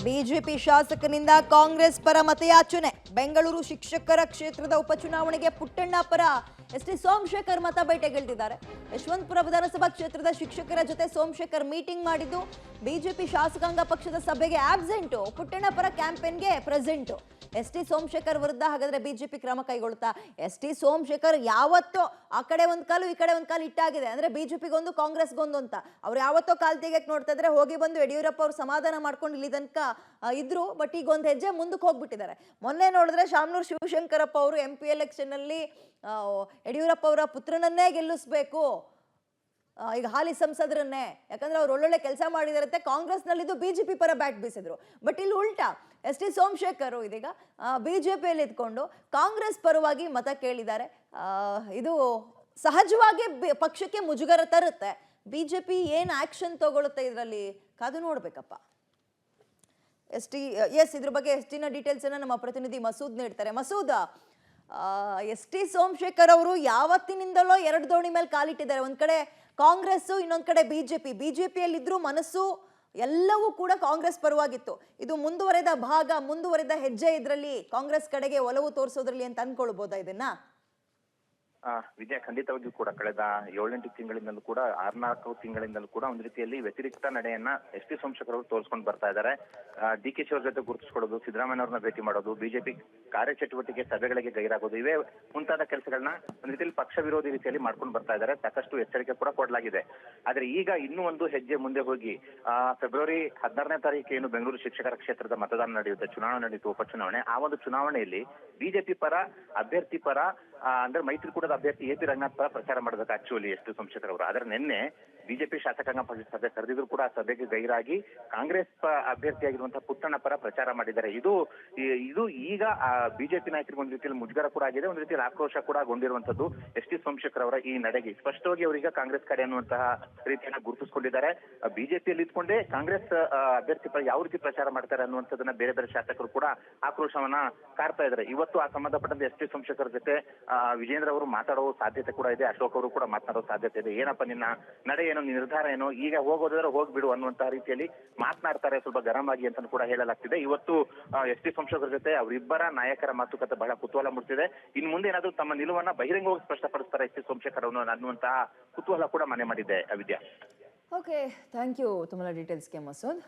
BJP ಶಾಸಕನಿಂದ Congress ಪರ ಮತಯಾಚನೆ. ಬೆಂಗಳೂರು ಶಿಕ್ಷಕರ ಕ್ಷೇತ್ರದ ಉಪಚುನಾವಣೆಗೆ ಪುಟ್ಟಣ್ಣ ಪರ ಎಸ್ ಟಿ ಸೋಮಶೇಖರ್ ಮತ ಬೇಟೆಗಿಳಿದಿದ್ದಾರೆ. ಯಶವಂತಪುರ ವಿಧಾನಸಭಾ ಕ್ಷೇತ್ರದ ಶಿಕ್ಷಕರ ಜೊತೆ ಸೋಮಶೇಖರ್ ಮೀಟಿಂಗ್ ಮಾಡಿದ್ದು, ಬಿಜೆಪಿ ಶಾಸಕಾಂಗ ಪಕ್ಷದ ಸಭೆಗೆ ಆಬ್ಸೆಂಟು, ಪುಟ್ಟಣ್ಣ ಪರ ಕ್ಯಾಂಪೇನ್ಗೆ ಪ್ರೆಸೆಂಟು. ಎಸ್ ಟಿ ಸೋಮಶೇಖರ್ ವಿರುದ್ಧ ಹಾಗಾದ್ರೆ ಬಿಜೆಪಿ ಕ್ರಮ ಕೈಗೊಳ್ಳುತ್ತಾ? ಎಸ್ ಟಿ ಸೋಮಶೇಖರ್ ಯಾವತ್ತೋ ಆ ಕಡೆ ಒಂದ್ ಕಾಲು ಈ ಕಡೆ ಒಂದ್ ಕಾಲು ಇಟ್ಟಾಗಿದೆ, ಅಂದ್ರೆ ಬಿಜೆಪಿಗೊಂದು ಕಾಂಗ್ರೆಸ್ಗೊಂದು ಅಂತ. ಅವ್ರು ಯಾವತ್ತೋ ಕಾಲ್ ತೆಗೆಯಕ್ಕೆ ನೋಡ್ತಾ ಇದ್ರೆ, ಹೋಗಿ ಬಂದು ಯಡಿಯೂರಪ್ಪ ಅವ್ರು ಸಮಾಧಾನ ಮಾಡ್ಕೊಂಡು ಇಲ್ಲಿ ತನಕ ಇದ್ರು. ಬಟ್ ಈಗ ಒಂದ್ ಹೆಜ್ಜೆ ಮುಂದಕ್ಕೆ ಹೋಗ್ಬಿಟ್ಟಿದ್ದಾರೆ. ಮೊನ್ನೆ ನೋಡಿದ್ರೆ ಶಾಮನೂರು ಶಿವಶಂಕರಪ್ಪ ಅವರು MP ಎಲೆಕ್ಷನ್ ಅಲ್ಲಿ ಯಡಿಯೂರಪ್ಪ ಅವರ ಪುತ್ರನನ್ನೇ ಗೆಲ್ಲಿಸ್ಬೇಕು, ಈಗ ಹಾಲಿ ಸಂಸದರನ್ನೇ, ಯಾಕಂದ್ರೆ ಅವ್ರು ಒಳ್ಳೊಳ್ಳೆ ಕೆಲಸ ಮಾಡಿದಾರಂತೆ, ಕಾಂಗ್ರೆಸ್ನಲ್ಲಿದ್ದು ಬಿಜೆಪಿ ಪರ ಬ್ಯಾಟ್ ಬೀಸಿದ್ರು. ಬಟ್ ಇಲ್ಲಿ ಉಲ್ಟಾ ಎಸ್ ಟಿ ಸೋಮಶೇಖರ್ ಇದೀಗ ಬಿಜೆಪಿಯಲ್ಲಿ ಇದ್ಕೊಂಡು ಕಾಂಗ್ರೆಸ್ ಪರವಾಗಿ ಮತ ಕೇಳಿದ್ದಾರೆ. ಇದು ಸಹಜವಾಗಿ ಪಕ್ಷಕ್ಕೆ ಮುಜುಗರ ತರುತ್ತೆ. ಬಿಜೆಪಿ ಏನ್ ಆಕ್ಷನ್ ತಗೊಳುತ್ತೆ ಇದರಲ್ಲಿ ಕಾದು ನೋಡ್ಬೇಕಪ್ಪ. ಇದ್ರ ಬಗ್ಗೆ ಎಸ್ಟಿನ ಡೀಟೇಲ್ಸ್ ಅನ್ನ ನಮ್ಮ ಪ್ರತಿನಿಧಿ ಮಸೂದ್ ನೀಡ್ತಾರೆ. ಮಸೂದ್, ಎಸ್ ಟಿ ಸೋಮಶೇಖರ್ ಅವರು ಯಾವತ್ತಿನಿಂದಲೋ ಎರಡು ದೋಣಿ ಮೇಲೆ ಕಾಲಿಟ್ಟಿದ್ದಾರೆ. ಒಂದ್ ಕಡೆ ಕಾಂಗ್ರೆಸ್, ಇನ್ನೊಂದ್ ಕಡೆ ಬಿಜೆಪಿಯಲ್ಲಿದ್ರು ಮನಸ್ಸು ಎಲ್ಲವೂ ಕೂಡ ಕಾಂಗ್ರೆಸ್ ಪರವಾಗಿತ್ತು. ಇದು ಮುಂದುವರೆದ ಭಾಗ, ಮುಂದುವರೆದ ಹೆಜ್ಜೆ ಇದರಲ್ಲಿ ಕಾಂಗ್ರೆಸ್ ಕಡೆಗೆ ಒಲವು ತೋರಿಸೋದ್ರಲ್ಲಿ ಅಂತ ಅನ್ಕೊಳ್ಬೋದಾ ಇದನ್ನ? ವಿದ್ಯಾ, ಖಂಡಿತವಾಗಿಯೂ ಕೂಡ ಕಳೆದ 7-8 ತಿಂಗಳಿಂದಲೂ ಕೂಡ 6-4 ತಿಂಗಳಿಂದಲೂ ಕೂಡ ಒಂದು ರೀತಿಯಲ್ಲಿ ವ್ಯತಿರಿಕ್ತ ನಡೆಯನ್ನ ಎಸ್ ಟಿ ಸೋಮಶೇಖರ್ ಅವರು ತೋರಿಸ್ಕೊಂಡು ಬರ್ತಾ ಇದ್ದಾರೆ. DK ಅವರ ಜೊತೆ ಗುರುತಿಸ್ಕೊಳ್ಳೋದು, ಸಿದ್ದರಾಮಯ್ಯ ಅವ್ರನ್ನ ಭೇಟಿ ಮಾಡೋದು, ಬಿಜೆಪಿ ಕಾರ್ಯಚಟುವಟಿಕೆ ಸಭೆಗಳಿಗೆ ಗೈರಾಗೋದು, ಇವೇ ಮುಂತಾದ ಕೆಲಸಗಳನ್ನ ಒಂದು ರೀತಿಯಲ್ಲಿ ಪಕ್ಷ ವಿರೋಧಿ ರೀತಿಯಲ್ಲಿ ಮಾಡ್ಕೊಂಡು ಬರ್ತಾ ಇದ್ದಾರೆ. ಸಾಕಷ್ಟು ಎಚ್ಚರಿಕೆ ಕೂಡ ಕೊಡಲಾಗಿದೆ. ಆದ್ರೆ ಈಗ ಇನ್ನೂ ಒಂದು ಹೆಜ್ಜೆ ಮುಂದೆ ಹೋಗಿ ಫೆಬ್ರವರಿ 16ನೇ ತಾರೀಕು ಏನು ಬೆಂಗಳೂರು ಶಿಕ್ಷಕರ ಕ್ಷೇತ್ರದ ಮತದಾನ ನಡೆಯುತ್ತೆ, ಚುನಾವಣೆ ನಡೆಯುತ್ತೆ, ಉಪಚುನಾವಣೆ. ಆ ಒಂದು ಚುನಾವಣೆಯಲ್ಲಿ ಬಿಜೆಪಿ ಪರ ಅಭ್ಯರ್ಥಿ ಪರ ಅಂದ್ರೆ ಮೈತ್ರಿಕೂಟದ ಅಭ್ಯರ್ಥಿ AP ರಂಗನಾಥ್ ಪರ ಪ್ರಚಾರ ಮಾಡಬೇಕು ಆಕ್ಚುಲಿ ಎಸ್ ಟಿ ಸೋಮಶೇಖರ್ ಅವರು. ಆದ್ರೆ ನಿನ್ನೆ ಬಿಜೆಪಿ ಶಾಸಕಾಂಗ ಪಕ್ಷದ ಸಭೆ ಕರೆದಿದ್ರು ಕೂಡ ಆ ಸಭೆಗೆ ಗೈರಾಗಿ ಕಾಂಗ್ರೆಸ್ ಅಭ್ಯರ್ಥಿಯಾಗಿರುವಂತಹ ಪುಟ್ಟಣ್ಣ ಪರ ಪ್ರಚಾರ ಮಾಡಿದ್ದಾರೆ. ಇದು ಈಗ ಬಿಜೆಪಿ ನಾಯಕರಿಗೆ ಒಂದು ರೀತಿಯಲ್ಲಿ ಮುಜುಗರ ಕೂಡ ಆಗಿದೆ, ಒಂದು ರೀತಿಯಲ್ಲಿ ಆಕ್ರೋಶ ಕೂಡ ಗೊಂಡಿರುವಂತದ್ದು ಎಸ್ ಟಿ ಸೋಮಶೇಖರ್ ಅವರ ಈ ನಡೆಗೆ. ಸ್ಪಷ್ಟವಾಗಿ ಅವರೀಗ ಕಾಂಗ್ರೆಸ್ ಕಡೆ ಅನ್ನುವಂತಹ ರೀತಿಯನ್ನ ಗುರುತಿಸಿಕೊಂಡಿದ್ದಾರೆ. ಬಿಜೆಪಿಯಲ್ಲಿ ಇದ್ಕೊಂಡೇ ಕಾಂಗ್ರೆಸ್ ಅಭ್ಯರ್ಥಿ ಪರ ಯಾವ ರೀತಿ ಪ್ರಚಾರ ಮಾಡ್ತಾರೆ ಅನ್ನುವಂಥದ್ದನ್ನ ಬೇರೆ ಬೇರೆ ಶಾಸಕರು ಕೂಡ ಆಕ್ರೋಶವನ್ನ ಕಾಡ್ತಾ ಇದ್ದಾರೆ. ಇವತ್ತು ಆ ಸಂಬಂಧಪಟ್ಟಂತೆ ಎಸ್ ಟಿ ಸೋಮಶೇಖರ್ ಜೊತೆ ವಿಜೇಂದ್ರ ಅವರು ಮಾತಾಡೋ ಸಾಧ್ಯತೆ ಕೂಡ ಇದೆ, ಅಶೋಕ್ ಅವರು ಕೂಡ ಮಾತನಾಡೋ ಸಾಧ್ಯತೆ ಇದೆ. ಏನಪ್ಪ ನಿನ್ನ ನಡೆ ಏನೋ, ನಿರ್ಧಾರ ಏನೋ, ಈಗ ಹೋಗೋದಾದ್ರೆ ಹೋಗ್ಬಿಡು ಅನ್ನುವಂತಹ ರೀತಿಯಲ್ಲಿ ಮಾತನಾಡ್ತಾರೆ, ಸ್ವಲ್ಪ ಗರಂ ಆಗಿ ಅಂತ ಕೂಡ ಹೇಳಲಾಗ್ತಿದೆ. ಇವತ್ತು ಎಸ್ ಟಿ ಸೋಮಶೇಖರ್ ಜೊತೆ ಅವರಿಬ್ಬರ ನಾಯಕರ ಮಾತುಕತೆ ಬಹಳ ಕುತೂಹಲ ಮೂಡಿಸಿದೆ. ಇನ್ನು ಮುಂದೆ ಏನಾದ್ರು ತಮ್ಮ ನಿಲುವನ್ನ ಬಹಿರಂಗವಾಗಿ ಸ್ಪಷ್ಟಪಡಿಸ್ತಾರೆ ಎಸ್ ಟಿ ಸೋಮಶೇಖರ್ ಅವರು ಅನ್ನುವಂತಹ ಕುತೂಹಲ ಕೂಡ ಮನೆ ಮಾಡಿದೆ ವಿದ್ಯಾ. ಓಕೆ, ಥ್ಯಾಂಕ್ ಯು ತಮ್ಮ ಡೀಟೇಲ್ಸ್ಗೆ ಮಸೂದ್.